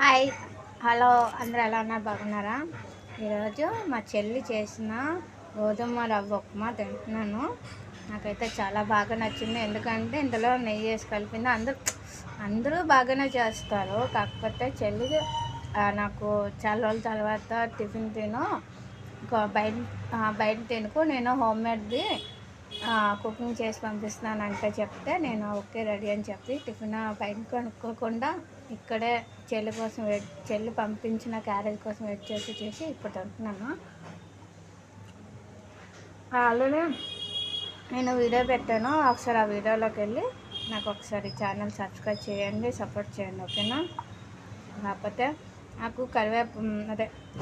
Hi hello అందరూ ఎలా ఉన్నారు బాగున్నారా? ఈరోజు మా చెల్లి చేసిన గోధుమ రవ్వ ఉప్మా తింటున్నాను. నాకైతే చాలా బాగా నచ్చింది. ఎందుకంటే ఇందులో నెయ్యి వేసి కలిపింది. అందరూ బాగానే చేస్తారు. కాకపోతే చెల్లి నాకు చాలా రోజుల తర్వాత టిఫిన్ తిను బయట తినుకు, నేను హోమ్ మేడ్ది కుకింగ్ చేసి పంపిస్తున్నానంటే చెప్తే నేను ఓకే రెడీ అని చెప్పి టిఫిన్ బయట కొనుక్కోకుండా ఇక్కడే చెల్లి పంపించిన క్యారేజ్ కోసం వెయిట్ చేసి ఇప్పుడు తింటున్నాను. ఆల్రెడీ నేను వీడియో పెట్టాను. ఒకసారి ఆ వీడియోలోకి వెళ్ళి నాకు ఒకసారి ఛానల్ సబ్స్క్రైబ్ చేయండి, సపోర్ట్ చేయండి, ఓకేనా? కాకపోతే నాకు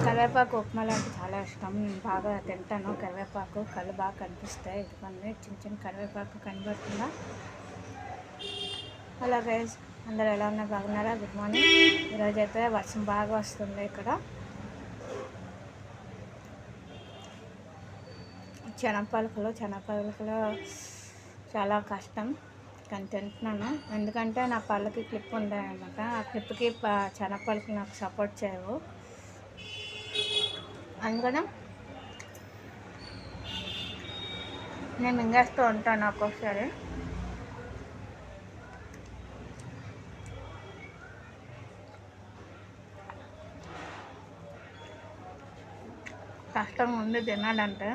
కరివేపాకు ఉప్మాలు అంటే చాలా ఇష్టం. నేను బాగా తింటాను. కరివేపాకు కళ్ళు బాగా కనిపిస్తాయి. ఇదిగోండి చిన్న చిన్న కరివేపాకు కనబడుతుందా? హలో గైస్, అందరూ ఎలా ఉన్నారు బాగున్నారా? Good morning. ఈరోజు అయితే వర్షం బాగా వస్తుంది. ఇక్కడ శనగపలుకులు చాలా కష్టం, కానీ తింటున్నాను. ఎందుకంటే నా పళ్ళకి క్లిప్ ఉంది అనమాట. ఆ క్లిప్కి శనగపలుకులు నాకు సపోర్ట్ చేయవు. అందుకని నేను మింగేస్తూ ఉంటాను ఒక్కొక్కసారి. కష్టం ఉంది తినాలంటే.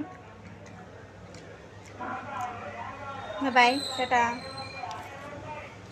బాయ్, టాటా.